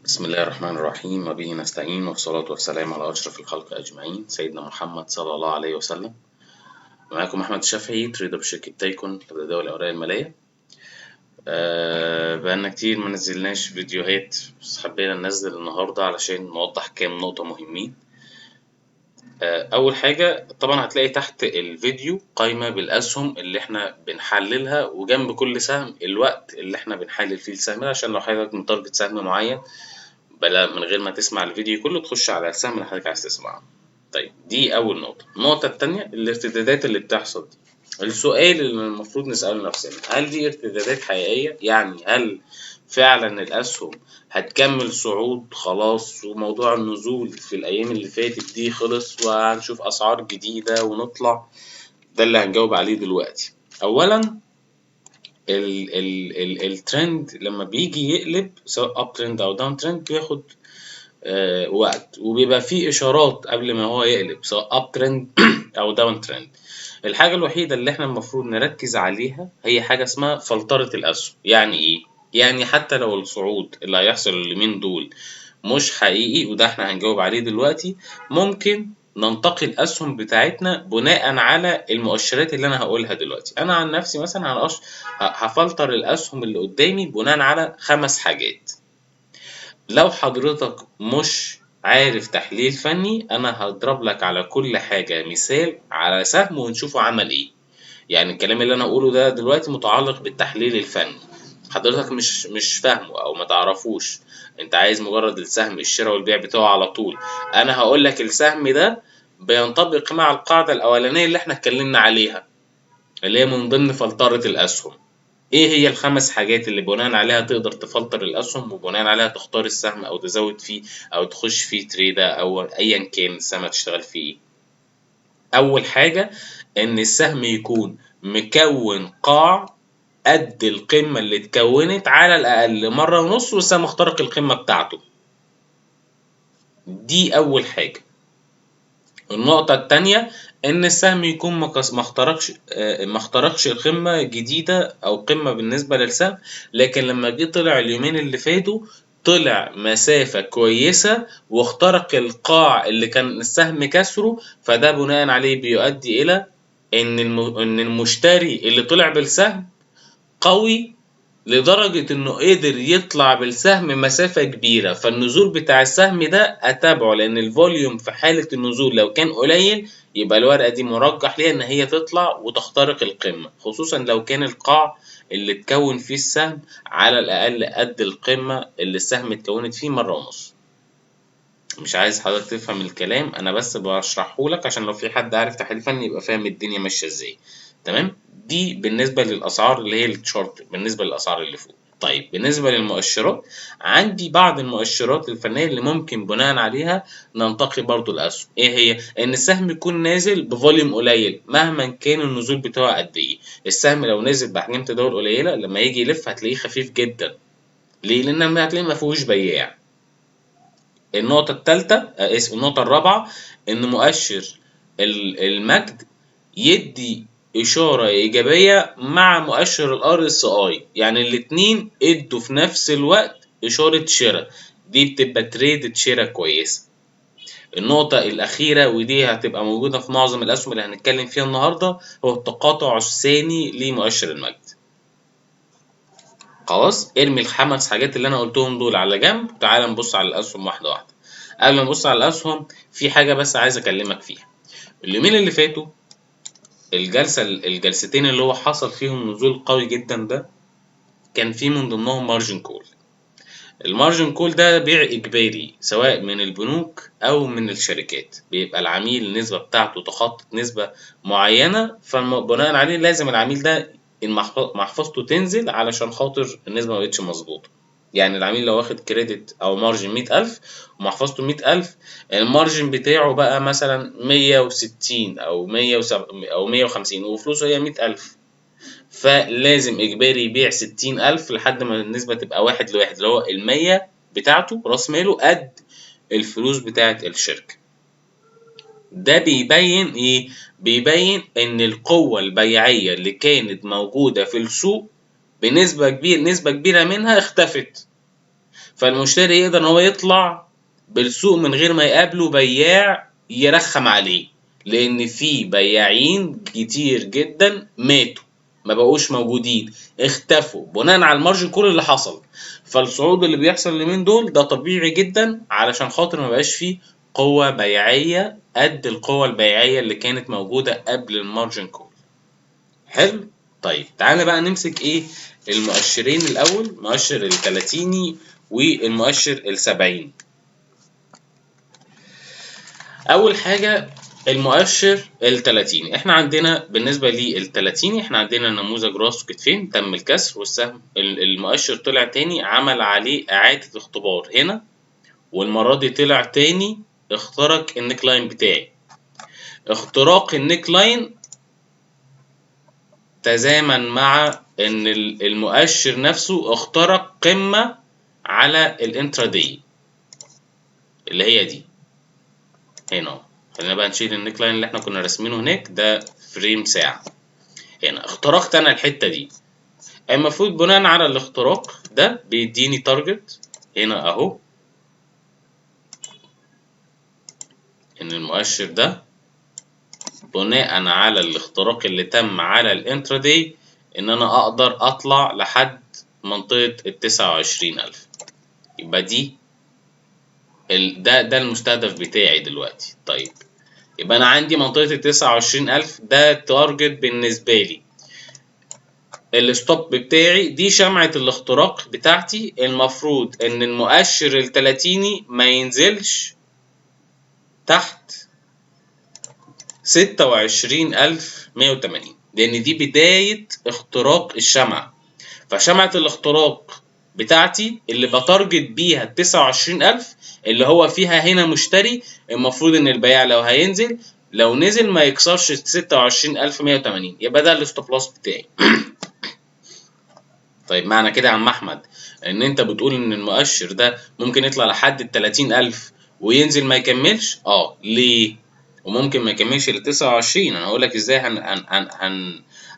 بسم الله الرحمن الرحيم وبه نستعين والصلاة والسلام على أشرف الخلق أجمعين سيدنا محمد صلى الله عليه وسلم. معاكم أحمد الشافعي تريدر بشركة تايكون لتداول الأوراق المالية. بقالنا كتير ما نزلناش فيديوهات، بس حبينا ننزل النهاردة علشان نوضح كام نقطة مهمين. أول حاجة طبعا هتلاقي تحت الفيديو قائمة بالأسهم اللي احنا بنحللها، وجنب كل سهم الوقت اللي احنا بنحلل فيه السهم ده، عشان لو حضرتك متارجت سهم معين بلا من غير ما تسمع الفيديو كله تخش على السهم اللي حضرتك عايز تسمعه. طيب دي أول نقطة. النقطة التانية الارتدادات اللي بتحصل دي. السؤال اللي المفروض نسأله نفسنا، هل دي ارتدادات حقيقية؟ يعني هل فعلا الأسهم هتكمل صعود خلاص وموضوع النزول في الأيام اللي فاتت دي خلص وهنشوف أسعار جديدة ونطلع؟ ده اللي هنجاوب عليه دلوقتي. أولا الترند لما بيجي يقلب سواء اب ترند او داون ترند بياخد وقت، وبيبقى فيه اشارات قبل ما هو يقلب سواء اب ترند او داون ترند. الحاجه الوحيده اللي احنا المفروض نركز عليها هي حاجه اسمها فلتره الاسهم. يعني ايه؟ يعني حتى لو الصعود اللي هيحصل اليومين دول مش حقيقي، وده احنا هنجاوب عليه دلوقتي، ممكن ننتقي الاسهم بتاعتنا بناء على المؤشرات اللي انا هقولها دلوقتي. انا عن نفسي مثلا هفلتر الاسهم اللي قدامي بناء على 5 حاجات. لو حضرتك مش عارف تحليل فني، انا هضرب لك على كل حاجة مثال على سهم ونشوفه عمل ايه. يعني الكلام اللي انا اقوله ده دلوقتي متعلق بالتحليل الفني، حضرتك مش فاهمه او ما تعرفوش، انت عايز مجرد السهم الشراء والبيع بتاعه على طول. انا هقول لك السهم ده بينطبق مع القاعدة الاولانية اللي احنا اتكلمنا عليها، اللي هي من ضمن فلترة الاسهم. ايه هي ال5 حاجات اللي بناء عليها تقدر تفلتر الاسهم وبناء عليها تختار السهم او تزود فيه او تخش فيه تريدة او ايا كان السهم هتشتغل فيه؟ اول حاجة ان السهم يكون مكون قاع قد القمة اللي اتكونت على الأقل مرة ونص والسهم اخترق القمة بتاعته. دي أول حاجة. النقطة التانية إن السهم يكون ما اخترقش قمة جديدة أو قمة بالنسبة للسهم، لكن لما جه طلع اليومين اللي فاتوا طلع مسافة كويسة واخترق القاع اللي كان السهم كسره، فده بناء عليه بيؤدي إلى إن المشتري اللي طلع بالسهم قوي لدرجة إنه قدر يطلع بالسهم مسافة كبيرة، فالنزول بتاع السهم ده أتابعه، لأن الفوليوم في حالة النزول لو كان قليل يبقى الورقة دي مرجح ليها إن هي تطلع وتخترق القمة، خصوصا لو كان القاع اللي اتكون فيه السهم على الأقل قد القمة اللي السهم اتكونت فيه مرة ونص. مش عايز حضرتك تفهم الكلام، أنا بس بشرحهولك عشان لو في حد عارف تحليل فني يبقى فاهم الدنيا ماشية ازاي. تمام؟ دي بالنسبة للأسعار اللي هي الشارت، بالنسبة للأسعار اللي فوق. طيب بالنسبة للمؤشرات، عندي بعض المؤشرات الفنية اللي ممكن بناء عليها ننتقي برضو الأسهم. إيه هي؟ إن السهم يكون نازل بفوليوم قليل مهما كان النزول بتاعه قد إيه. السهم لو نزل بأحجام تداول قليلة لما يجي يلف هتلاقيه خفيف جدا. ليه؟ لأن هتلاقيه ما فيهوش بياع. النقطة التالتة النقطة الرابعة إن مؤشر المجد يدي إشارة إيجابية مع مؤشر ال RSI، يعني الاتنين ادوا في نفس الوقت إشارة شراء، دي بتبقى تريدة شراء كويسة. النقطة الأخيرة ودي هتبقى موجودة في معظم الأسهم اللي هنتكلم فيها النهاردة هو التقاطع الثاني لمؤشر المجد. خلاص ارمي ال5 حاجات اللي أنا قلتهم دول على جنب، تعال نبص على الأسهم واحدة واحدة. قبل ما نبص على الأسهم في حاجة بس عايز أكلمك فيها. اليومين اللي فاتوا الجلستين اللي هو حصل فيهم نزول قوي جدا ده كان في من ضمنهم مارجن كول. المارجن كول ده بيع إجباري سواء من البنوك أو من الشركات، بيبقى العميل النسبة بتاعته تخطط نسبة معينة، فبناء عليه لازم العميل ده محفظته تنزل علشان خاطر النسبة مبقتش مظبوطة. يعني العميل لو واخد كريدت أو مارجن 100,000 ومحفظته 100,000، المارجن بتاعه بقى مثلا 160 أو 150 وفلوسه هي 100,000، فلازم إجباري يبيع 60,000 لحد ما النسبة تبقى 1:1، اللي هو 100 بتاعته رأس ماله قد الفلوس بتاعة الشركة. ده بيبين إيه؟ بيبين إن القوة البيعية اللي كانت موجودة في السوق نسبة كبيرة منها اختفت، فالمشتري يقدر ان هو يطلع بالسوق من غير ما يقابله بياع يرخم عليه، لان في بياعين كتير جدا ماتوا، ما بقوش موجودين، اختفوا بناء على المارجن كل اللي حصل. فالصعود اللي بيحصل اليومين دول ده طبيعي جدا، علشان خاطر ما بقاش فيه قوة بيعية قد القوة البيعية اللي كانت موجودة قبل المارجن كول. حلو. طيب تعالى بقى نمسك ايه المؤشرين الاول، المؤشر ال30 والمؤشر ال70. اول حاجة المؤشر ال30، احنا عندنا بالنسبة لل30 احنا عندنا نموذج راس وكتفين تم الكسر والسهم المؤشر طلع تاني عمل عليه اعادة اختبار هنا، والمرة دي طلع تاني اخترق النيك لاين بتاعي. اختراق النيك لاين تزامن مع ان المؤشر نفسه اخترق قمة على الانترادي اللي هي دي هنا. خلينا بقى نشيل النيك لاين اللي احنا كنا راسمينه هناك، ده فريم ساعة. هنا اخترقت انا الحتة دي، المفروض بناء على الاختراق ده بيديني تارجت هنا اهو، ان المؤشر ده بناء على الاختراق اللي تم على الانترادي ان انا اقدر اطلع لحد منطقة ال29,000. يبقى دي ده المستهدف بتاعي دلوقتي. طيب يبقى انا عندي منطقة ال29,000 ده تارجت بالنسبة لي. الستوب بتاعي دي شمعة الاختراق بتاعتي، المفروض ان المؤشر ال30 ما ينزلش تحت 26,180، لان دي بداية اختراق الشمعة. فشمعة الاختراق بتاعتي اللي بتارجت بيها ال29,000 اللي هو فيها هنا مشتري، المفروض ان البياع لو هينزل لو نزل ما يكسرش 26,180، يبقى ده الستوب لوس بتاعي. طيب معنى كده يا عم احمد ان انت بتقول ان المؤشر ده ممكن يطلع لحد ال30,000 وينزل ما يكملش؟ ليه؟ وممكن ما يكملش ل29. انا هقول لك ازاي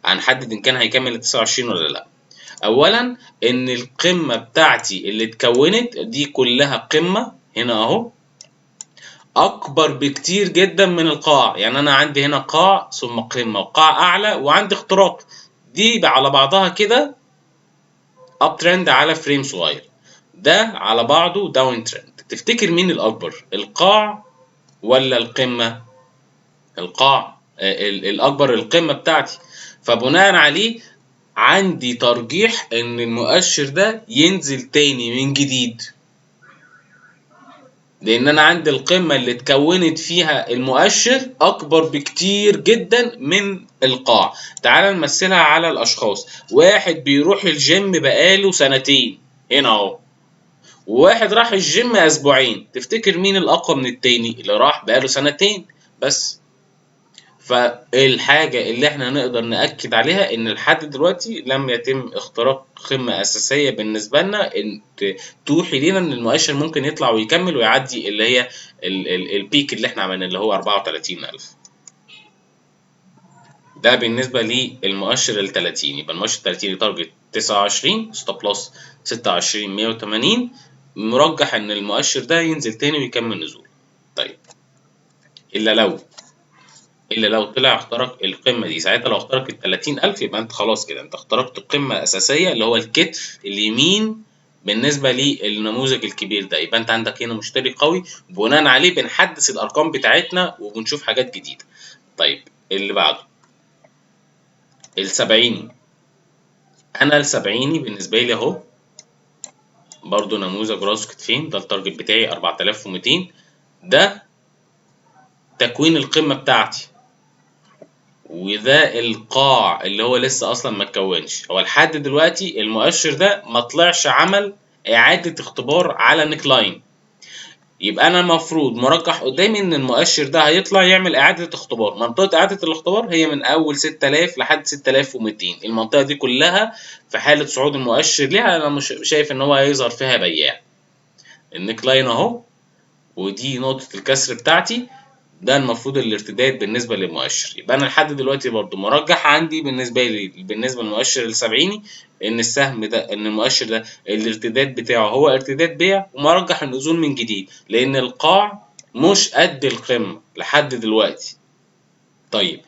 هنحدد ان كان هيكمل ال29 ولا لا. اولا ان القمة بتاعتي اللي اتكونت دي كلها قمة هنا اهو اكبر بكتير جدا من القاع، يعني انا عندي هنا قاع ثم قمة وقاع اعلى وعندي اختراق، دي على بعضها كده اب ترند على فريم صغير، ده على بعضه داون ترند. تفتكر مين الاكبر، القاع ولا القمة؟ القاع الاكبر القمة بتاعتي، فبناء عليه عندي ترجيح ان المؤشر ده ينزل تاني من جديد، لان انا عندي القمة اللي اتكونت فيها المؤشر اكبر بكتير جدا من القاع. تعال نمثلها على الاشخاص، واحد بيروح الجيم بقاله سنتين هنا اهو، وواحد راح الجيم اسبوعين، تفتكر مين الاقوى من التاني؟ اللي راح بقاله سنتين بس. فالحاجة اللي احنا نقدر نأكد عليها ان لحد دلوقتي لم يتم اختراق قمة اساسية بالنسبة لنا ان توحي لينا ان المؤشر ممكن يطلع ويكمل ويعدي اللي هي البيك اللي احنا عملنا اللي هو 34,000. ده بالنسبة للمؤشر ال30. يبقى المؤشر ال30 تارجت 29، ستوب لوس 26,180، مرجح ان المؤشر ده ينزل تاني ويكمل نزول. طيب الا لو طلع اخترق القمه دي، ساعتها لو اخترق ال30,000 يبقى انت خلاص كده انت اخترقت القمه الاساسيه اللي هو الكتف اليمين بالنسبه للنموذج الكبير ده. يبقى انت عندك هنا مشتري قوي، بناء عليه بنحدث الارقام بتاعتنا وبنشوف حاجات جديده. طيب اللي بعده ال70. انا ال70 بالنسبه لي اهو برضو نموذج راس كتفين، ده التارجت بتاعي 4200، ده تكوين القمه بتاعتي، وده القاع اللي هو لسه اصلا ما اتكونش. هو لحد دلوقتي المؤشر ده ما طلعش عمل اعاده اختبار على نيك لاين، يبقى انا المفروض مرجح قدامي ان المؤشر ده هيطلع يعمل اعاده اختبار. منطقه اعاده الاختبار هي من اول 6000 لحد 6200، المنطقه دي كلها في حاله صعود المؤشر ليها انا مش شايف ان هو هيظهر فيها بياع. النيك لاين اهو، ودي نقطه الكسر بتاعتي، ده المفروض الارتداد بالنسبه للمؤشر. يبقى انا لحد دلوقتي برضو مرجح عندي بالنسبه لي بالنسبه للمؤشر السبعيني ان السهم ده، ان المؤشر ده الارتداد بتاعه هو ارتداد بيع، ومرجح النزول من جديد لان القاع مش قد القمه لحد دلوقتي. طيب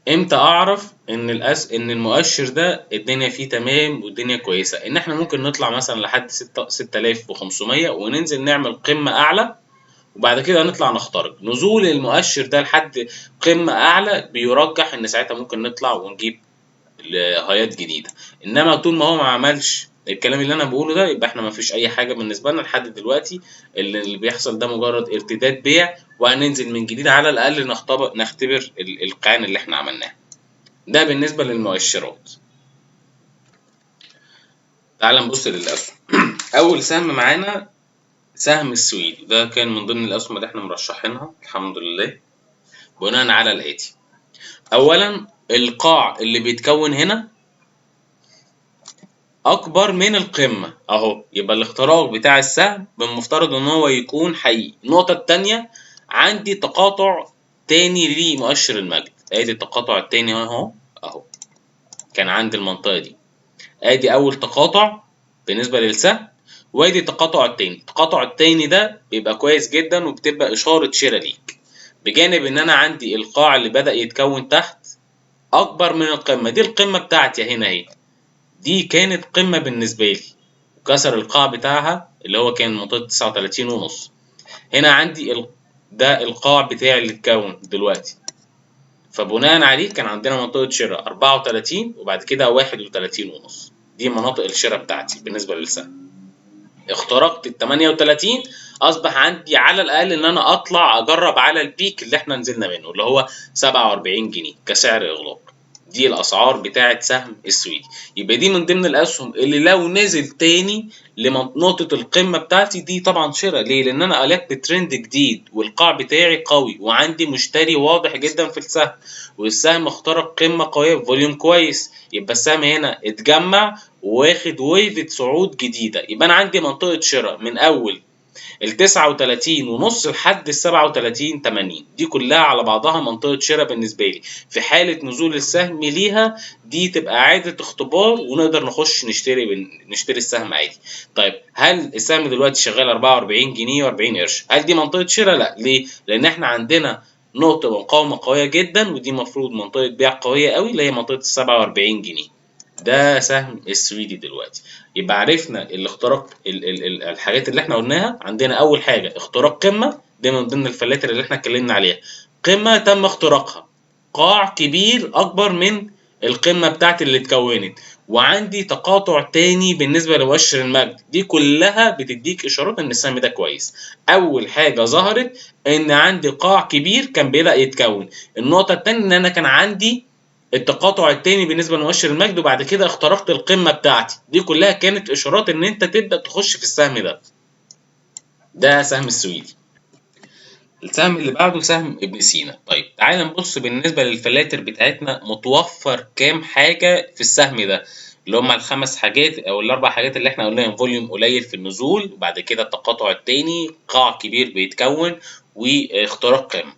امتى اعرف ان ان المؤشر ده الدنيا فيه تمام والدنيا كويسه؟ ان احنا ممكن نطلع مثلا لحد 6500 وننزل نعمل قمه اعلى، وبعد كده نطلع نخترق. نزول المؤشر ده لحد قمه اعلى بيرجح ان ساعتها ممكن نطلع ونجيب هايات جديده. انما طول ما هو ما عملش الكلام اللي انا بقوله ده، يبقى احنا ما فيش اي حاجه بالنسبه لنا لحد دلوقتي. اللي بيحصل ده مجرد ارتداد بيع، وهننزل من جديد على الاقل نختبر القيان اللي احنا عملناه. ده بالنسبة للمؤشرات. تعال نبص للأسهم. أول سهم معانا سهم السويدي، ده كان من ضمن الأسهم اللي احنا مرشحينها الحمد لله بناء على الآتي. أولا القاع اللي بيتكون هنا أكبر من القمة أهو، يبقى الاختراق بتاع السهم بالمفترض إن هو يكون حقيقي. النقطة التانية عندي تقاطع تاني لمؤشر المجد، أدي التقاطع التاني أهو كان عندي المنطقة دي. ادي اول تقاطع بالنسبه للسهم، وادي التقاطع التاني. التقاطع التاني ده بيبقى كويس جدا وبتبقى اشاره شراء ليك، بجانب ان انا عندي القاع اللي بدا يتكون تحت اكبر من القمه. دي القمه بتاعتي هنا اهي، دي كانت قمه بالنسبه لي، وكسر القاع بتاعها اللي هو كان منطقه 39 ونص. هنا عندي ده القاع بتاعي اللي اتكون دلوقتي، فبناء عليه كان عندنا منطقه شراء 34 وبعد كده 31 ونص. دي مناطق الشراء بتاعتي بالنسبه للسهم. اخترقت ال 38، اصبح عندي على الاقل ان انا اطلع اجرب على البيك اللي احنا نزلنا منه اللي هو 47 جنيه كسعر اغلاق. دي الاسعار بتاعه سهم السويدي. يبقى دي من ضمن الاسهم اللي لو نزل تاني لنقطه القمه بتاعتي دي طبعا شراء. ليه؟ لان انا قلبت ترند جديد والقاع بتاعي قوي وعندي مشتري واضح جدا في السهم، والسهم اخترق قمه قويه بفوليوم كويس. يبقى السهم هنا اتجمع واخد ويفة صعود جديدة. يبقى انا عندي منطقة شراء من اول ال 39 ونص لحد ال 37 80، دي كلها على بعضها منطقة شراء بالنسبة لي. في حالة نزول السهم ليها دي تبقى عادة اختبار ونقدر نخش نشتري السهم عادي. طيب هل السهم دلوقتي شغال 44 جنيه و40 قرش؟ هل دي منطقة شراء؟ لا. ليه؟ لان احنا عندنا نقطة مقاومة قوية جدا، ودي مفروض منطقة بيع قوية قوي اللي هي منطقة ال 47 جنيه. ده سهم السويدي دلوقتي. يبقى عرفنا الاختراق الحاجات اللي احنا قلناها. عندنا اول حاجه اختراق قمه، دي من ضمن الفلاتر اللي احنا اتكلمنا عليها. قمه تم اختراقها، قاع كبير اكبر من القمه بتاعتي اللي اتكونت، وعندي تقاطع تاني بالنسبه لمؤشر المجد. دي كلها بتديك اشارات ان السهم ده كويس. اول حاجه ظهرت ان عندي قاع كبير كان بيبدا يتكون. النقطه الثانيه ان انا كان عندي التقاطع التاني بالنسبه لمؤشر المجد، وبعد كده اخترقت القمه بتاعتي. دي كلها كانت اشارات ان انت تبدا تخش في السهم ده. ده سهم السويدي. السهم اللي بعده سهم ابن سينا. طيب تعالى نبص بالنسبه للفلاتر بتاعتنا متوفر كام حاجه في السهم ده، اللي هم الخمس حاجات او الاربع حاجات اللي احنا قلناهم. فوليوم قليل في النزول، وبعد كده التقاطع التاني، قاع كبير بيتكون، واختراق قمه.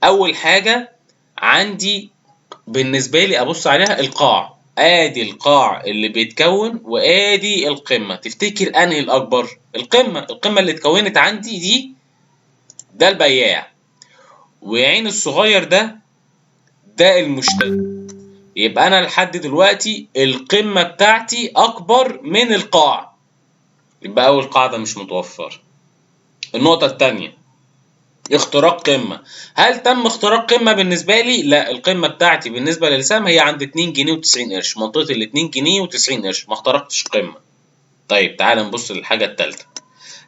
اول حاجه عندي بالنسبة لي أبص عليها القاع. آدي القاع اللي بيتكون وآدي القمة. تفتكر أنهي الأكبر؟ القمة اللي اتكونت عندي دي، ده البياع، وعين الصغير ده المشتري. يبقى أنا لحد دلوقتي القمة بتاعتي أكبر من القاع، يبقى أول قاعدة مش متوفر. النقطة التانية اختراق قمة. هل تم اختراق قمة بالنسبة لي؟ لا. القمة بتاعتي بالنسبة للسهم هي عند 2 جنيه و90 قرش، منطقة ال 2 جنيه و90 قرش، ما اخترقتش قمة. طيب تعال نبص للحاجة التالتة.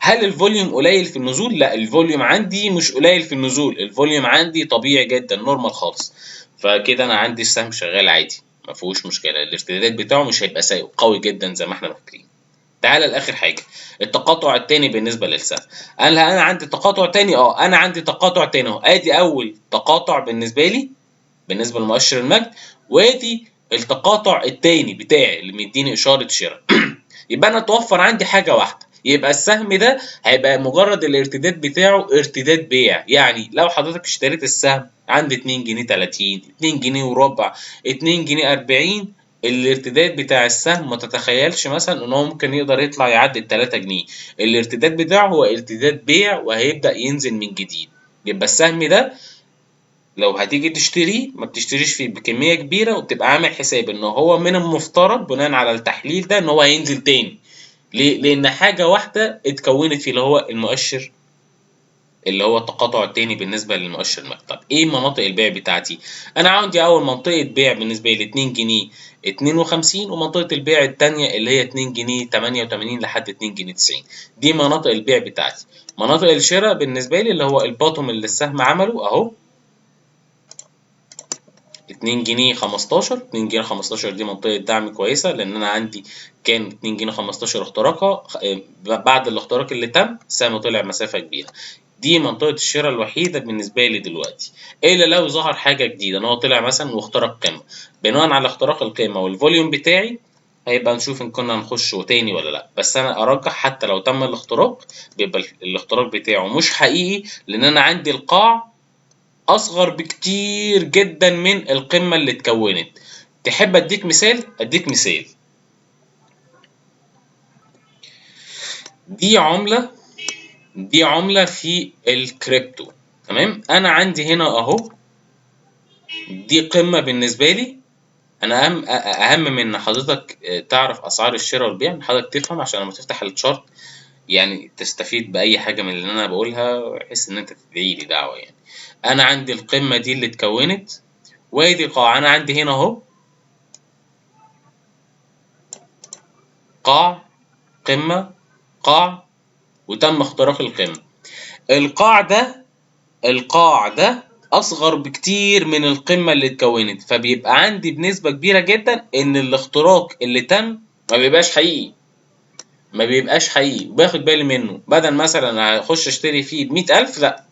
هل الفوليوم قليل في النزول؟ لا، الفوليوم عندي مش قليل في النزول، الفوليوم عندي طبيعي جدا نورمال خالص. فكده انا عندي السهم شغال عادي ما فيهوش مشكلة. الارتداد بتاعه مش هيبقى سيء، قوي جدا زي ما احنا فاكرين. تعالى لاخر حاجه التقاطع التاني بالنسبه للسهم. انا عندي تقاطع تاني، انا عندي تقاطع تاني اهو. ادي اول تقاطع بالنسبه لي بالنسبه لمؤشر المجد، وادي التقاطع التاني بتاعي اللي مديني اشاره شراء. يبقى انا توفر عندي حاجه واحده، يبقى السهم ده هيبقى مجرد الارتداد بتاعه ارتداد بيع. يعني لو حضرتك اشتريت السهم عند 2 جنيه 30، 2 جنيه وربع، 2 جنيه 40، الارتداد بتاع السهم ما تتخيلش مثلا ان هو ممكن يقدر يطلع يعدي ال 3 جنيه. الارتداد بتاعه هو ارتداد بيع وهيبدأ ينزل من جديد. يبقى السهم ده لو هتيجي تشتريه ما بتشتريش فيه بكمية كبيرة، وبتبقى عامل حساب ان هو من المفترض بناء على التحليل ده ان هو هينزل تاني. ليه؟ لان حاجة واحدة اتكونت فيه اللي هو المؤشر، اللي هو التقاطع التاني بالنسبة للمؤشر المكتب. ايه مناطق البيع بتاعتي؟ انا عندي اول منطقة بيع بالنسبة لي 2 جنيه 52، ومنطقة البيع التانية اللي هي 2 جنيه 88 لحد 2 جنيه 90. دي مناطق البيع بتاعتي. مناطق الشراء بالنسبة لي اللي هو الباتوم اللي السهم عمله اهو 2 جنيه 15. 2 جنيه 15 دي منطقة دعم كويسة، لأن أنا عندي كان 2 جنيه 15 اختراقها، بعد الاختراق اللي تم السهم طلع مسافة كبيرة. دي منطقة الشراء الوحيدة بالنسبة لي دلوقتي، إلا لو ظهر حاجة جديدة إن هو طلع مثلا واخترق قمة. بناء على اختراق القمة والفوليوم بتاعي هيبقى نشوف إن كنا نخش تاني ولا لأ. بس أنا أرجح حتى لو تم الاختراق بيبقى الاختراق بتاعه مش حقيقي، لأن أنا عندي القاع اصغر بكتير جدا من القمة اللي اتكونت. تحب اديك مثال؟ اديك مثال. دي عملة دي عملة في الكريبتو. تمام، انا عندي هنا اهو دي قمة بالنسبة لي. انا اهم من ان حضرتك تعرف اسعار الشراء والبيع، ان حضرتك تفهم عشان لما تفتح الشارت يعني تستفيد باي حاجة من اللي انا بقولها، بحيث ان انت تدعي لي دعوة يعني. انا عندي القمة دي اللي اتكونت، وادي قاع. انا عندي هنا اهو قاع، قمة، قاع، وتم اختراق القمة. القاع ده القاع ده أصغر بكتير من القمة اللي اتكونت، فبيبقى عندي بنسبة كبيرة جدا إن الاختراق اللي تم ما بيبقاش حقيقي. وباخد بالي منه. بدل مثلا هخش اشتري فيه ب100,000، لأ،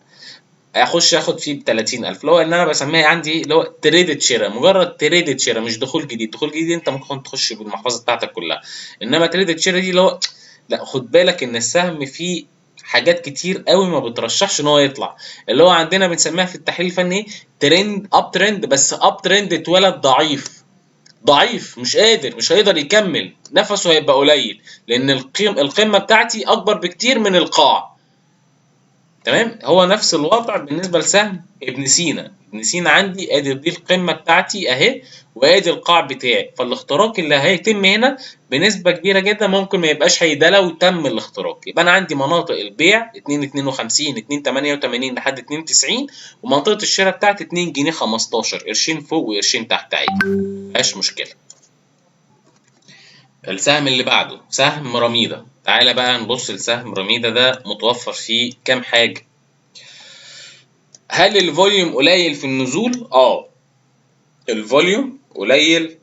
اخش اخد فيه ب30,000. اللي هو ان انا بسميها عندي ايه، اللي هو تريدد شراء، مجرد تريدد شراء، مش دخول جديد. دخول جديد انت ممكن تخش بالمحفظه بتاعتك كلها، انما تريدد شراء دي اللي هو لا، خد بالك ان السهم فيه حاجات كتير قوي ما بترشحش ان هو يطلع. اللي هو عندنا بنسميها في التحليل الفني ايه، ترند اب ترند. بس اب ترند اتولد ضعيف، ضعيف، مش هيقدر يكمل، نفسه هيبقى قليل، لان القمه بتاعتي اكبر بكتير من القاع. تمام، هو نفس الوضع بالنسبه لسهم ابن سينا. ابن سينا عندي ادي دي القمه بتاعتي اهي، وادي القاع بتاعي. فالاختراق اللي هيتم هنا بنسبه كبيره جدا ممكن ما يبقاش ده لو تم الاختراق. يبقى انا عندي مناطق البيع 2.52، 2.88 لحد 2.90، ومنطقه الشراء بتاعتي 2 جنيه 15 قرشين فوق وقرشين تحت عادي، مفيهاش مشكله. السهم اللي بعده سهم رميدة. تعالى بقى نبص لسهم رميدة ده متوفر فيه كام حاجة. هل الفوليوم قليل في النزول؟ الفوليوم قليل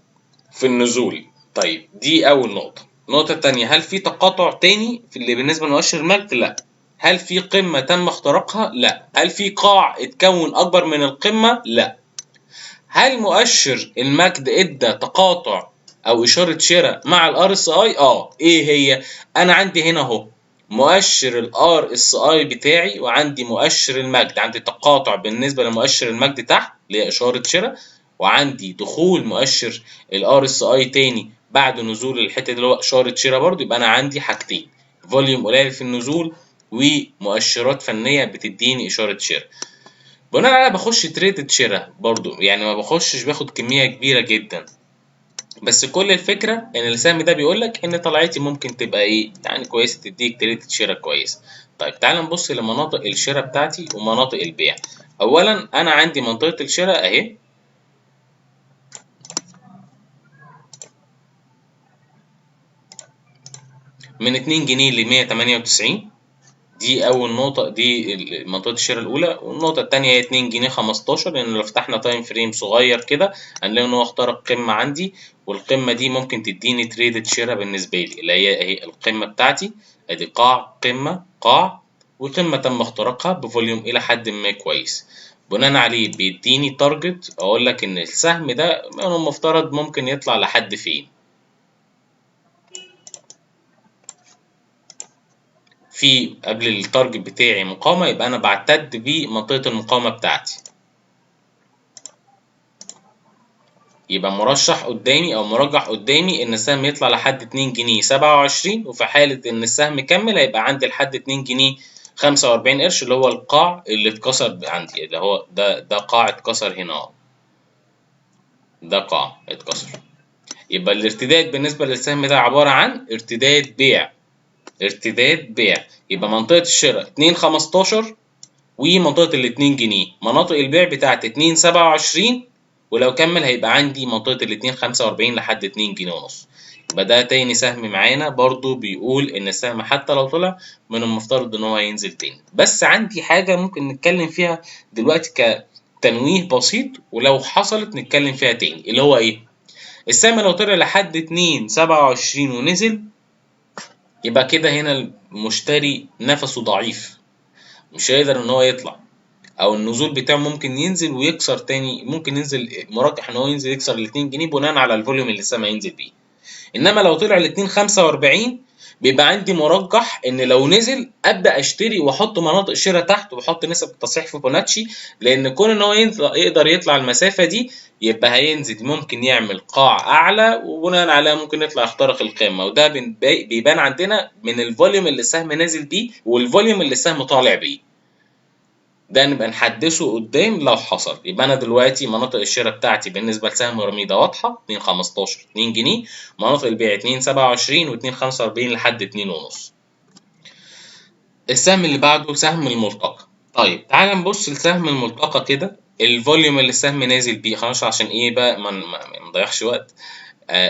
في النزول. طيب دي أول نقطة. النقطة التانية، هل في تقاطع تاني في اللي بالنسبة لمؤشر المجد؟ لا. هل في قمة تم اختراقها؟ لا. هل في قاع اتكون أكبر من القمة؟ لا. هل مؤشر المجد ادى تقاطع او اشاره شراء مع الار اس اي؟ ايه هي؟ انا عندي هنا اهو مؤشر الار اس اي بتاعي، وعندي مؤشر المجد، عندي تقاطع بالنسبه لمؤشر المجد تحت اللي هي اشاره شراء، وعندي دخول مؤشر الار اس اي تاني بعد نزول الحته اللي هو اشاره شراء برضو. يبقى انا عندي حاجتين، فوليوم قليل في النزول ومؤشرات فنيه بتديني اشاره شراء. بناء عليها بخش تريد شراء برضو، يعني ما بخشش باخد كمية كبيرة جدا. بس كل الفكرة ان السهم ده بيقولك ان طلعتي ممكن تبقى ايه يعني كويسة، تديك تريد شراء كويس. طيب تعال نبص لمناطق الشراء بتاعتي ومناطق البيع. اولا انا عندي منطقة الشراء اهي، من 2 جنيه ل 198. دي اول نقطة، دي منطقة الشراء الاولى. والنقطة التانية هي 2 جنيه 15، لان لو فتحنا تايم فريم صغير كده هنلاقي ان هو اخترق قمة عندي، والقمة دي ممكن تديني تريدد شراء بالنسبة لي، اللي هي اهي القمة بتاعتي. ادي قاع، قمة، قاع، وقمة تم اختراقها بفوليوم الى حد ما كويس. بناء عليه بيديني تارجت اقول لك ان السهم ده من المفترض ممكن يطلع لحد فين. في قبل التارجت بتاعي مقاومة، يبقى أنا بعتد بمنطقة المقاومة بتاعتي. يبقى مرشح قدامي أو مرجح قدامي إن السهم يطلع لحد 2 جنيه 27، وفي حالة إن السهم كمل هيبقى عندي لحد 2 جنيه 45 قرش، اللي هو القاع اللي اتكسر عندي، اللي هو ده قاع اتكسر هنا أهو. ده قاع اتكسر. يبقى الارتداد بالنسبة للسهم ده عبارة عن ارتداد بيع. ارتداد بيع. يبقى منطقة الشراء 2.15 ومنطقة ال 2 جنيه. مناطق البيع بتاعت 2.27، ولو كمل هيبقى عندي منطقة ال 2.45 لحد 2 جنيه ونص. يبقى ده تاني سهم معانا برضو بيقول إن السهم حتى لو طلع من المفترض إن هو هينزل تاني. بس عندي حاجة ممكن نتكلم فيها دلوقتي كتنويه بسيط، ولو حصلت نتكلم فيها تاني، اللي هو إيه؟ السهم لو طلع لحد 2.27 ونزل، يبقى كده هنا المشتري نفسه ضعيف، مش هيقدر ان هو يطلع، او النزول بتاعه ممكن ينزل ويكسر تاني، ممكن ينزل، مرجح ان هو ينزل يكسر ال 2 جنيه بناء على الفوليوم اللي السهم هينزل بيه. انما لو طلع ل 2.45 بيبقى عندي مرجح ان لو نزل ابدا اشتري واحط مناطق شراء تحت واحط نسب التصحيح فيبوناتشي، لان كون ان هو يقدر يطلع المسافه دي يبقى هينزل ممكن يعمل قاع اعلى، وبناء عليها ممكن يطلع يخترق القمه، وده بيبان عندنا من الفوليوم اللي السهم نازل بيه والفوليوم اللي السهم طالع بيه. ده نبقى نحدثه قدام لو حصل. يبقى انا دلوقتي مناطق الشراء بتاعتي بالنسبه لسهم رميده واضحه 2.15 2 جنيه، مناطق البيع 2.27 و2.45 لحد 2 ونص. السهم اللي بعده سهم الملتقى. طيب تعال نبص لسهم الملتقى كده، الفوليوم اللي السهم نازل بيه، خلاص عشان ايه بقى ما نضيعش وقت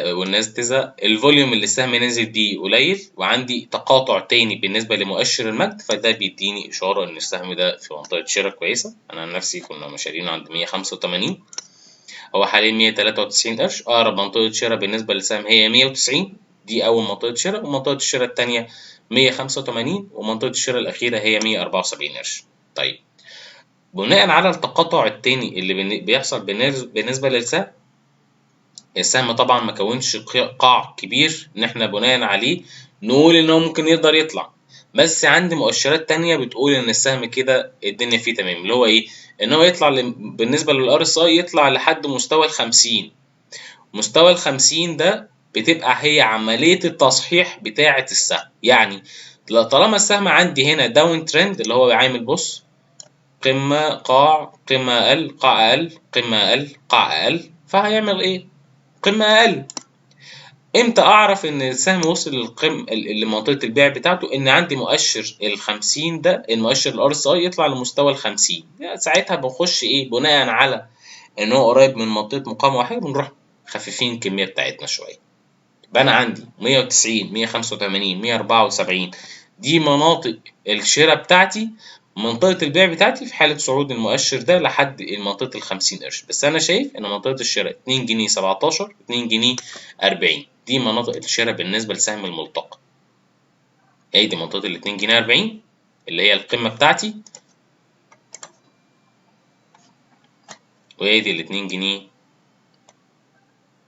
والناس تزهق. الفوليوم اللي السهم نازل بيه قليل، وعندي تقاطع تاني بالنسبة لمؤشر المجد، فده بيديني إشارة إن السهم ده في منطقة شراء كويسة. أنا عن نفسي كنا مشارينه عند 185، هو حاليا 193 قرش. أقرب منطقة شراء بالنسبة للسهم هي 190، دي أول منطقة شراء، ومنطقة الشراء التانية 185، ومنطقة الشراء الأخيرة هي 174 قرش. طيب بناء على التقاطع التاني اللي بيحصل بالنسبة للسهم، السهم طبعا ما كونش قاع كبير ان احنا بناء عليه نقول ان هو ممكن يقدر يطلع، بس عندي مؤشرات تانية بتقول ان السهم كده الدنيا فيه تمام، اللي هو ايه؟ ان هو يطلع بالنسبة للار اس اي يطلع لحد مستوى ال50. مستوى ال50 ده بتبقى هي عملية التصحيح بتاعة السهم. يعني طالما السهم عندي هنا داون ترند، اللي هو عامل بص قمة قاع قمة اقل قاع اقل قمة اقل قاع اقل، فهيعمل ايه؟ قمة اقل. امتى اعرف ان السهم وصل لمنطقة البيع بتاعته؟ ان عندي مؤشر ال50 ده، المؤشر الار اس اي يطلع لمستوى ال50، يعني ساعتها بنخش ايه بناء على ان هو قريب من منطقة مقاومة واحدة بنروح خفيفين الكمية بتاعتنا شوية. يبقى انا عندي 190 185 174 دي مناطق الشراء بتاعتي، منطقة البيع بتاعتي في حالة صعود المؤشر ده لحد منطقة ال50 قرش. بس أنا شايف إن منطقة الشراء 2 جنيه 17 2 جنيه 40 دي مناطق الشراء بالنسبة لسهم الملتقى. هي دي منطقة ال 2 جنيه 40 اللي هي القمة بتاعتي، وهي دي ال 2 جنيه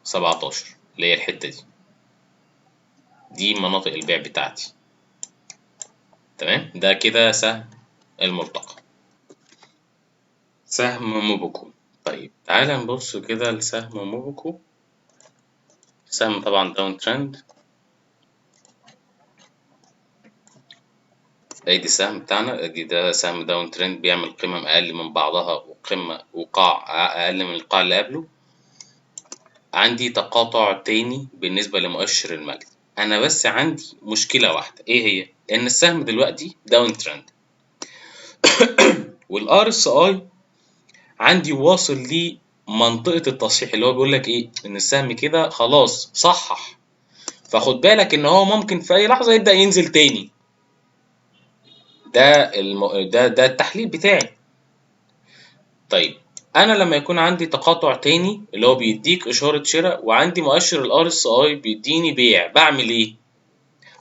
17 اللي هي الحتة دي مناطق البيع بتاعتي. تمام، ده كده سهم الملتقى. سهم موبيكو. طيب تعالى نبص كده لسهم موبيكو. سهم طبعا داون ترند، ادي السهم بتاعنا، ادي ده سهم داون ترند بيعمل قمم اقل من بعضها وقمة وقاع اقل من القاع اللي قبله. عندي تقاطع تاني بالنسبة لمؤشر المجد. انا بس عندي مشكلة واحدة، ايه هي؟ ان السهم دلوقتي داون ترند والار اس اي عندي واصل لمنطقة التصحيح، اللي هو بيقول لك ايه؟ ان السهم كده خلاص صحح، فخد بالك ان هو ممكن في اي لحظة يبدأ ينزل تاني. ده التحليل بتاعي. طيب انا لما يكون عندي تقاطع تاني اللي هو بيديك اشارة شراء، وعندي مؤشر الار اس اي بيديني بيع، بعمل ايه؟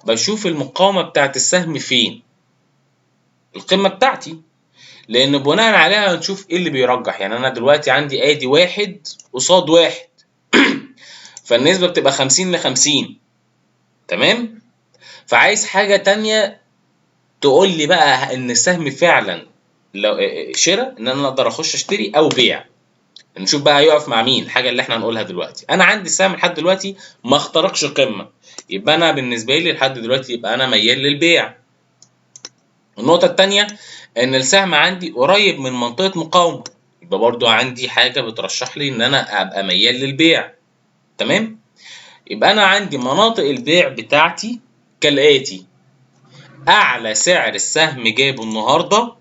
بشوف المقاومة بتاعت السهم فين؟ القمة بتاعتي، لان بناء عليها هنشوف ايه اللي بيرجح. يعني انا دلوقتي عندي ادي واحد قصاد واحد فالنسبة بتبقى 50 ل 50. تمام؟ فعايز حاجة تانية تقول لي بقى ان السهم فعلا لو شراء، ان انا اقدر اخش اشتري او بيع. نشوف بقى هيقف مع مين الحاجه اللي احنا هنقولها دلوقتي. انا عندي السهم لحد دلوقتي ما اخترقش قمه، يبقى انا بالنسبه لي لحد دلوقتي يبقى انا ميال للبيع. النقطه الثانيه ان السهم عندي قريب من منطقه مقاومه، يبقى برضو عندي حاجه بترشح لي ان انا ابقى ميال للبيع. تمام. يبقى انا عندي مناطق البيع بتاعتي كالاتي: اعلى سعر السهم جابه النهارده،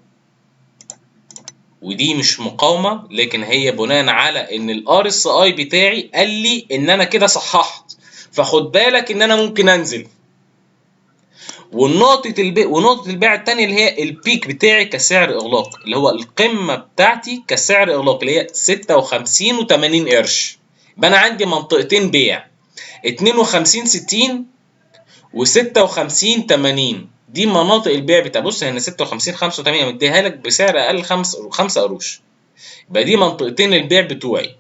ودي مش مقاومه لكن هي بناء على ان الار اس اي بتاعي قال لي ان انا كده صححت، فخد بالك ان انا ممكن انزل. ونقطه البيع الثانيه اللي هي البيك بتاعي كسعر اغلاق، اللي هو القمه بتاعتي كسعر اغلاق اللي هي 56 و80 قرش. يبقى انا عندي منطقتين بيع: 52 60 و56 80. دي مناطق البيع بتاع، بص هنا 56 85 مديها لك بسعر اقل 5 قروش. يبقى دي منطقتين البيع بتوعي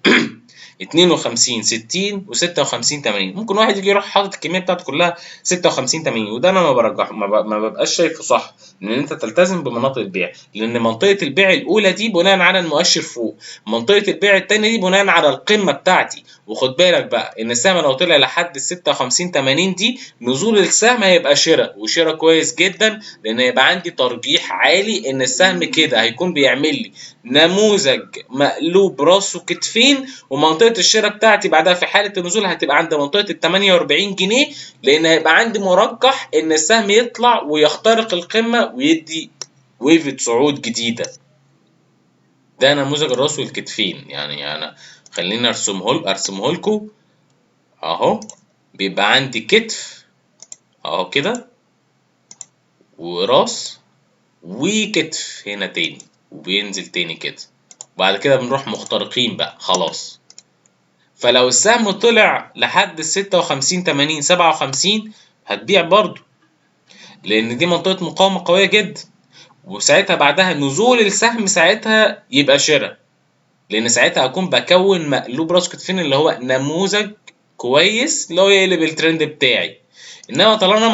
52 60 و56 80. ممكن واحد يجي يروح حاطط الكميه بتاعته كلها 56 80، وده انا ما برجح ما ببقاش شايفه صح ان انت تلتزم بمناطق البيع، لان منطقه البيع الاولى دي بناء على المؤشر فوق، منطقه البيع الثانيه دي بناء على القمه بتاعتي. وخد بالك بقى ان السهم لو طلع لحد ال 56 80 دي، نزول السهم هيبقى شراء، وشراء كويس جدا، لان هيبقى عندي ترجيح عالي ان السهم كده هيكون بيعمل لي نموذج مقلوب راس وكتفين، ومنطقه الشراء بتاعتي بعدها في حاله النزول هتبقى عند منطقه ال 48 جنيه، لان هيبقى عندي مرجح ان السهم يطلع ويخترق القمه ويدي ويفة صعود جديده. ده نموذج الراس والكتفين. يعني انا خليني ارسمه لكم اهو. بيبقى عندي كتف اهو كده، وراس وكتف هنا تاني، وبينزل تاني كده، وبعد كده بنروح مخترقين بقى خلاص. فلو السهم طلع لحد ال 56 80 57 هتبيع برضو، لان دي منطقه مقاومه قويه جدا، وساعتها بعدها نزول السهم ساعتها يبقى شراء، لان ساعتها اكون بكون مقلوب راس كتفين اللي هو نموذج كويس اللي هو يقلب الترند بتاعي. انما طالما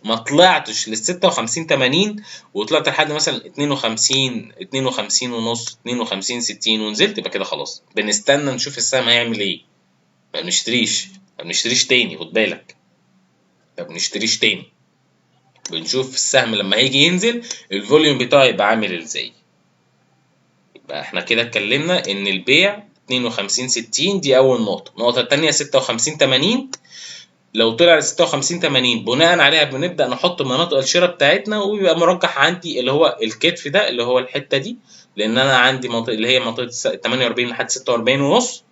ما طلعتش لل 56 80 وطلعت لحد مثلا 52 ونص 52 60 ونزلت، يبقى كده خلاص بنستنى نشوف السهم هيعمل ايه. ما بنشتريش تاني، خد بالك، ما بنشتريش تاني، بنشوف السهم لما هيجي ينزل الفوليوم بتاعه يبقى عامل ازاي. يبقى احنا كده اتكلمنا ان البيع 52 60 دي اول نقطه. النقطه الثانيه 56 80، لو طلع ل 56 80 بناء عليها بنبدا نحط مناطق الشراء بتاعتنا، وبيبقى مرجح عندي اللي هو الكتف ده اللي هو الحته دي، لان انا عندي منطقه اللي هي منطقه 48 لحد 46 ونص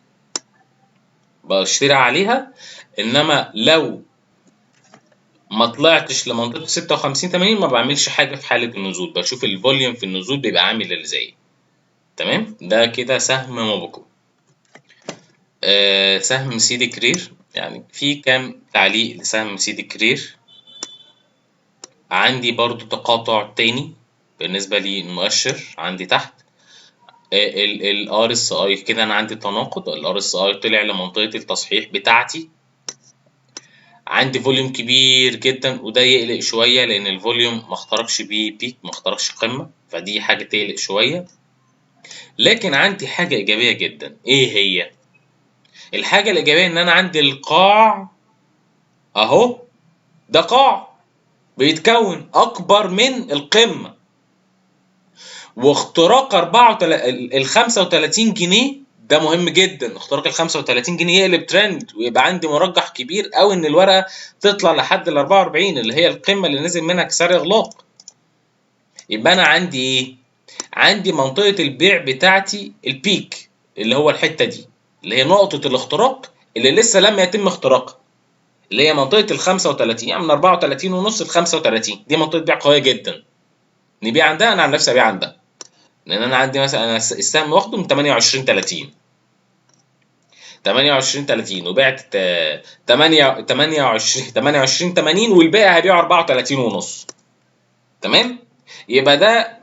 بشتري عليها. انما لو ما طلعتش لمنطقه 56 80 ما بعملش حاجه في حاله النزول، بشوف الفوليوم في النزول بيبقى عامل ازاي. تمام. ده كده سهم موبكو. سهم سيدي كرير، يعني في كام تعليق لسهم سيدي كرير. عندي برضو تقاطع تاني بالنسبة للمؤشر عندي تحت ال RSI كده، انا عندي تناقض. ال RSI طلع لمنطقة التصحيح بتاعتي، عندي فوليوم كبير جدا، وده يقلق شوية لان الفوليوم ما اخترقش بيه بيك، ما اخترقش قمة، فدي حاجة تقلق شوية. لكن عندي حاجة ايجابية جدا. ايه هي الحاجة الايجابية؟ ان انا عندي القاع اهو، ده قاع بيتكون اكبر من القمة، واختراق ال 35 جنيه ده مهم جدا. اختراق ال 35 جنيه يقلب ترند، ويبقى عندي مرجح كبير قوي ان الورقه تطلع لحد ال 44 اللي هي القمه اللي نزل منها كسر اغلاق. يبقى انا عندي ايه؟ عندي منطقه البيع بتاعتي البيك اللي هو الحته دي اللي هي نقطه الاختراق اللي لسه لم يتم اختراقها، اللي هي منطقه ال 35، يعني من 34 ونص ل 35. دي منطقه بيع قويه جدا، نبيع عندها. انا عن نفسي ابيع عندها، لان انا عندي مثلا انا السهم واخده من 28 30 وبعت 28 80، والباقي هبيعه 34 ونص. تمام. يبقى ده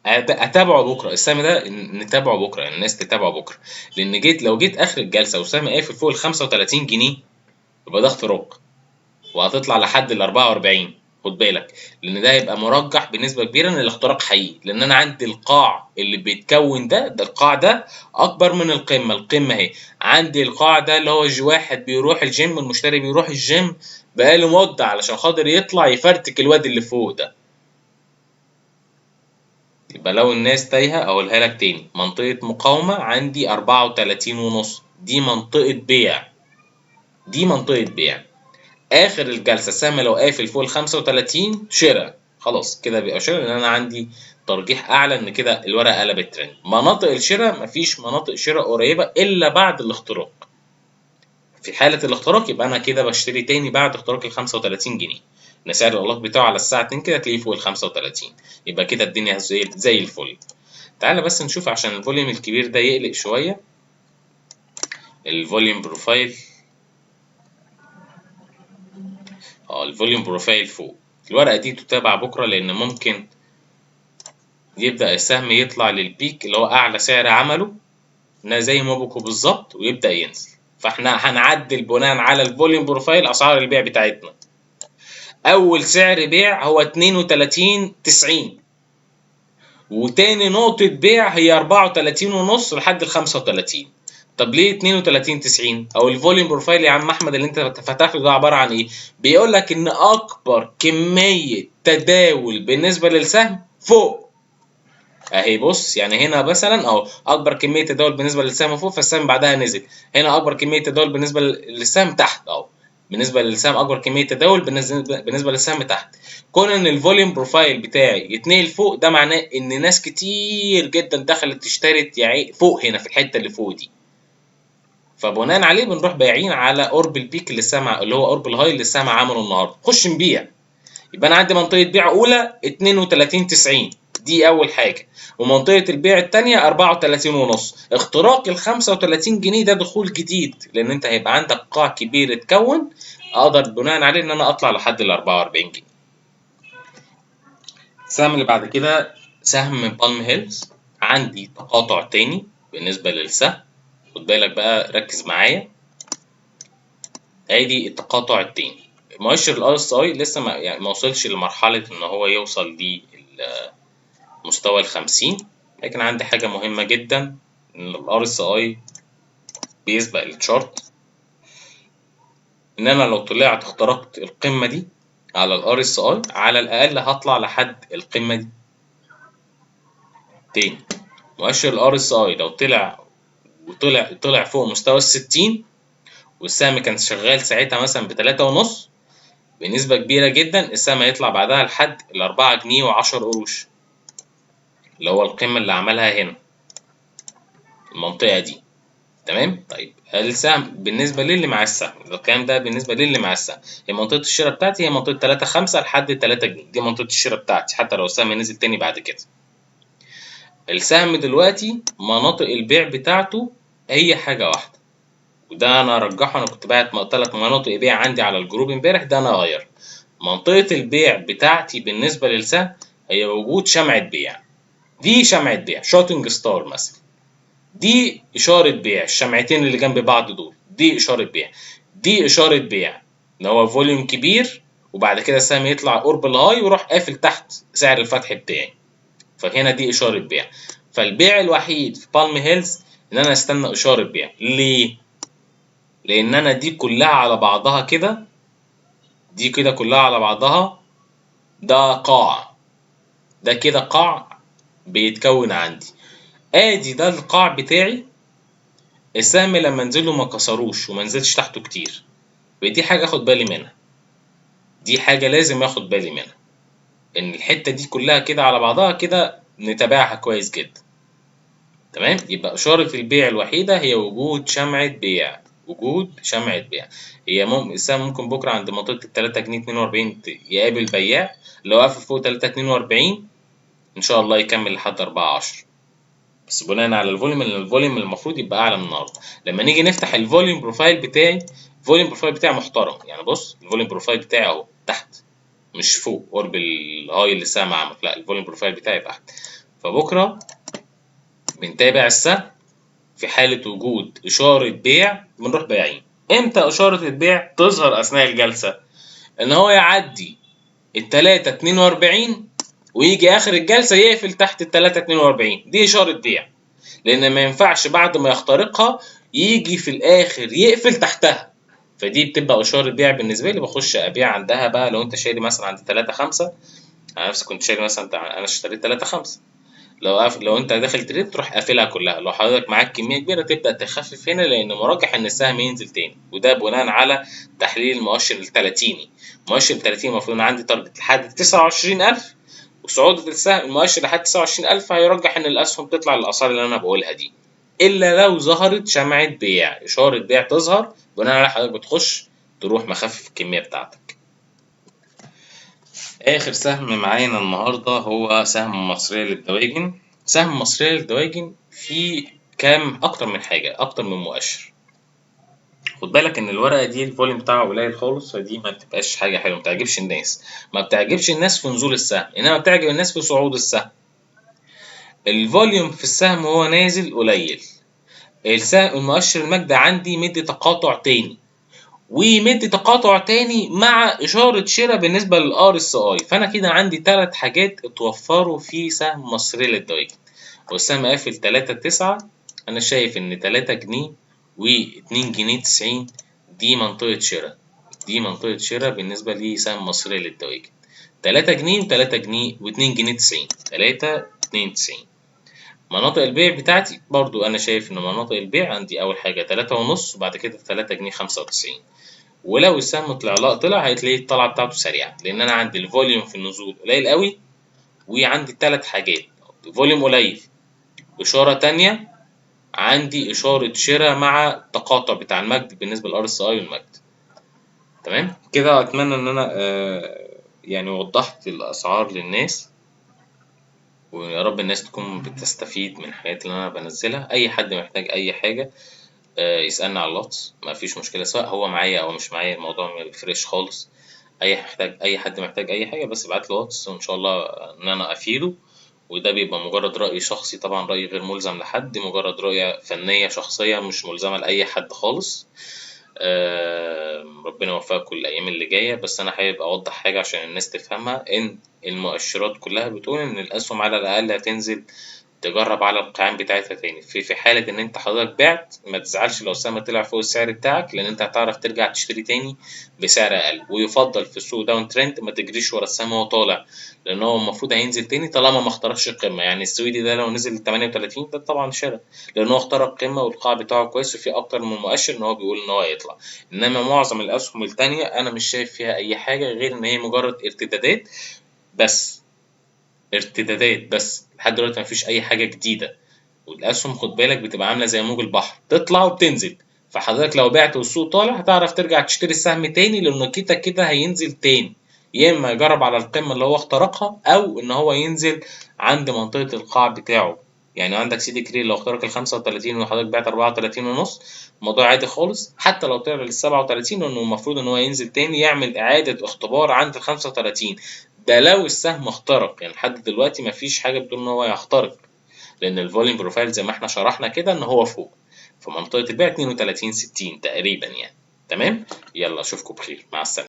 اتابعه بكره، السهم ده نتابعه بكره، يعني الناس تتابعه بكره، لان لو جيت اخر الجلسه والسهم قافل فوق ال 35 جنيه يبقى ده اختراق، وهتطلع لحد ال 44. خد بالك، لان ده هيبقى مرجح بنسبه كبيره ان الاختراق حقيقي، لان انا عندي القاع اللي بيتكون ده القاع ده اكبر من القمه. القمه اهي، عندي القاع ده اللي هو واحد بيروح الجيم، المشتري بيروح الجيم بقاله مده علشان خاطر يطلع يفرتك الواد اللي فوق ده. يبقى لو الناس تايهه اقولها لك تاني، منطقه مقاومه عندي 34.5، دي منطقه بيع، دي منطقه بيع. اخر الجلسه السهم لو قافل فوق ال 35 شراء، خلاص كده بيبقى شراء، لان انا عندي ترجيح اعلى ان كده الورقه قلبت ترند. مناطق الشراء مفيش مناطق شراء قريبه الا بعد الاختراق. في حاله الاختراق يبقى انا كده بشتري تاني بعد اختراق ال 35 جنيه، ان سعر الاغلاق بتاعه على الساعه 2 كده تلاقيه فوق ال 35، يبقى كده الدنيا زي الفل. تعالى بس نشوف عشان الفوليوم الكبير ده يقلق شويه الفوليوم بروفايل. الفوليوم بروفايل فوق. الورقه دي تتابع بكره، لان ممكن يبدأ السهم يطلع للبيك اللي هو أعلى سعر عمله زي موبيكو بالظبط، ويبدأ ينزل. فاحنا هنعدل بناء على الفوليوم بروفايل أسعار البيع بتاعتنا. أول سعر بيع هو 32.90، وتاني نقطة بيع هي 34.5 لحد ال 35. طب ليه 32.90؟ أو الفوليوم بروفايل يا عم أحمد اللي أنت فتح له ده عبارة عن إيه؟ بيقول لك إن أكبر كمية تداول بالنسبة للسهم فوق اهي. بص يعني هنا مثلا اهو اكبر كميه تداول بالنسبه للسهم فوق، فالسهم بعدها نزل. هنا اكبر كميه تداول بالنسبه للسهم تحت اهو، بالنسبه للسهم اكبر كميه تداول بالنسبه للسهم تحت. كون ان الفوليوم بروفايل بتاعي يتنقل فوق، ده معناه ان ناس كتير جدا دخلت اشترت يعني فوق هنا في الحته اللي فوق دي. فبناء عليه بنروح بايعين على قرب البيك اللي السهم اللي هو قرب الهاي اللي السهم عمله النهارده، خش نبيع. يبقى انا عندي منطقه بيع اولى 32.90، دي اول حاجه، ومنطقه البيع الثانيه 34.5. اختراق ال 35 جنيه ده دخول جديد، لان انت هيبقى عندك قاع كبير اتكون، اقدر بناء عليه ان انا اطلع لحد ال 44 جنيه. السهم اللي بعد كده سهم بالم هيلز. عندي تقاطع تاني بالنسبه للسهم، خد بالك بقى ركز معايا. ادي التقاطع التاني. مؤشر الار اس اي لسه ما وصلش لمرحله ان هو يوصل لمستوى ال50، لكن عندي حاجه مهمه جدا، ان الار اس اي بيسبق التشارت. ان انا لو طلعت اخترقت القمه دي على الار اس اي، على الاقل هطلع لحد القمه دي تاني. مؤشر الار اس اي لو طلع فوق مستوى ال60، والسهم كان شغال ساعتها مثلا ب3.5، بنسبة كبيرة جدا السهم هيطلع بعدها لحد ال4 جنيه و10 قروش، اللي هو القمة اللي عملها هنا المنطقة دي. تمام. طيب السهم بالنسبة للي مع السهم، الكلام ده بالنسبة للي مع السهم، هي منطقة الشراء بتاعتي هي منطقة 3.5 لحد 3 جنيه، دي منطقة الشراء بتاعتي حتى لو السهم نزل تاني بعد كده. السهم دلوقتي مناطق البيع بتاعته هي حاجة واحدة، وده انا ارجحه. انا كنت باعت 3 مناطق بيع عندي على الجروب امبارح، ده انا اغير منطقة البيع بتاعتي بالنسبة للسهم هي وجود شمعة بيع. دي شمعة بيع شوتنج ستار مثلا، دي إشارة بيع. الشمعتين اللي جنب بعض دول دي إشارة بيع، دي إشارة بيع إن هو فوليوم كبير، وبعد كده السهم يطلع قرب الهاي ويروح قافل تحت سعر الفتح بتاعي، فهنا دي إشارة بيع. فالبيع الوحيد في بالم هيلز إن أنا أستنى إشارة بيع. ليه؟ لأن أنا دي كلها على بعضها كده، دي كده كلها على بعضها ده قاع، ده كده قاع بيتكون عندي. ادي ده القاع بتاعي، السهم لما انزله ما كسروش وما نزلش تحته كتير، ودي حاجه اخد بالي منها، دي حاجه لازم اخد بالي منها، ان الحته دي كلها كده على بعضها كده نتابعها كويس جدا. تمام. يبقى اشاره البيع الوحيده هي وجود شمعه بيع، وجود شمعه بيع. هي السهم ممكن بكره عند منطقه ال 3 جنيه 42 يقابل بياع، لو قفل فوق 3.42 ان شاء الله يكمل لحد 4.10، بس بناء على الفوليوم، اللي الفوليوم المفروض يبقى اعلى من النهارده. لما نيجي نفتح الفوليوم بروفايل بتاعي، الفوليوم بروفايل بتاعي محترم يعني. بص الفوليوم بروفايل بتاعي اهو تحت، مش فوق قرب الهاي اللي السهم عمل، لا الفوليوم بروفايل بتاعي تحت. فبكره بنتابع السهم، في حاله وجود اشاره بيع بنروح بايعين. امتى اشاره البيع تظهر؟ اثناء الجلسه، ان هو يعدي ال3 42 ويجي اخر الجلسه يقفل تحت ال3 42، دي اشاره بيع، لان ما ينفعش بعد ما يخترقها يجي في الاخر يقفل تحتها، فدي بتبقى اشاره بيع بالنسبه لي. بخش ابيع عندها بقى. لو انت شاري مثلا عند 3 5، انا نفسي كنت شاري مثلا، انا اشتريت 3 5، لو انت داخل تريد تروح قافلها كلها. لو حضرتك معاك كميه كبيره تبدا تخفف هنا، لان مرجح ان السهم ينزل تاني، وده بناء على تحليل المؤشر الثلاثيني. المؤشر الثلاثيني المفروض ان عندي تارجت لحد 29000، وصعود السهم المؤشر لحد 29000 هيرجح ان الاسهم تطلع للاسعار اللي انا بقولها دي، الا لو ظهرت شمعه بيع، اشاره بيع تظهر، بناء على حضرتك بتخش تروح مخفف الكميه بتاعتك. آخر سهم معانا النهاردة هو سهم مصرية للدواجن. سهم مصرية للدواجن فيه أكتر من حاجة، أكتر من مؤشر. خد بالك إن الورقة دي الفوليوم بتاعها قليل خالص، فدي ما بتبقاش حاجة حلوة، مبتعجبش الناس. ما بتعجبش الناس في نزول السهم، إنما بتعجب الناس في صعود السهم. الفوليوم في السهم هو نازل قليل. السهم المؤشر المجد عندي مدي تقاطع تاني، ومدي تقاطع تاني مع إشارة شراء بالنسبة للآر اس اي. فأنا كده عندي 3 حاجات اتوفروا في سهم مصرية للدواجن، والسهم قافل 3.9. أنا شايف إن 3 جنيه و2 جنيه 90 دي منطقة شراء، دي منطقة شراء بالنسبة لسهم مصرية للدواجن. 3 جنيه و3 جنيه و2 جنيه 90، 3.92. مناطق البيع بتاعتي برضو أنا شايف إن مناطق البيع عندي أول حاجة 3.5، وبعد كده 3 جنيه 95. ولو السهم طلع هتلاقي الطلعه بتاعته سريعه، لان انا عندي الفوليوم في النزول قليل قوي، وعندي 3 حاجات: فوليوم قليل، اشاره تانية عندي اشاره شراء مع التقاطع بتاع المجد بالنسبه للار اس اي والمجد. تمام كده. اتمنى ان انا يعني وضحت الاسعار للناس، ويا رب الناس تكون بتستفيد من الحاجات اللي انا بنزلها. اي حد محتاج اي حاجه يسألني على الواتس، ما فيش مشكلة، سواء هو معايا أو مش معايا، الموضوع ما بيفرقش خالص. أي حد محتاج أي حاجة بس ابعت له واتس، وإن شاء الله إن أنا أفيده. وده بيبقى مجرد رأي شخصي، طبعا رأي غير ملزم لحد، مجرد رؤية فنية شخصية مش ملزمة لأي حد خالص. ربنا يوفقكم الأيام اللي جاية. بس أنا حابب أوضح حاجة عشان الناس تفهمها، إن المؤشرات كلها بتقول إن الأسهم على الأقل هتنزل تجرب على القيام بتاعتها تاني. في حالة إن أنت حضرتك بعت، ما تزعلش لو السهم طلع فوق السعر بتاعك، لأن أنت هتعرف ترجع تشتري تاني بسعر أقل. ويفضل في السوق داون ترند ما تجريش ورا السهم وهو طالع، لأن هو المفروض هينزل تاني طالما ما اخترقش القمة. يعني السويدي ده لو نزل 38 ده طبعا شراء، لأن هو اخترق قمة والقاع بتاعه كويس، وفي أكتر من مؤشر إن هو بيقول إن هو هيطلع. إنما معظم الأسهم التانية أنا مش شايف فيها أي حاجة غير إن هي مجرد ارتدادات بس، ارتدادات بس. لحد دلوقتي مفيش أي حاجة جديدة. والاسهم خد بالك بتبقى عامله زي موج البحر، تطلع وبتنزل. فحضرتك لو بعت والسوق طالع هتعرف ترجع تشتري السهم تاني، لانه كده هينزل تاني، يا اما يجرب على القمه اللي هو اخترقها، او ان هو ينزل عند منطقه القاع بتاعه. يعني عندك سيدي كرير لو اخترق ال 35 وحضرتك بعت 34 ونص، الموضوع عادي خالص. حتى لو طلع لل 37، لانه المفروض ان هو ينزل تاني يعمل اعاده اختبار عند ال 35. ده لو السهم اخترق، يعني لحد دلوقتي مفيش حاجه بتقول ان هو هيخترق، لان الفوليوم بروفايل زي ما احنا شرحنا كده ان هو فوق في منطقه البيع 32 60 تقريبا يعني. تمام، يلا اشوفكم بخير، مع السلامه.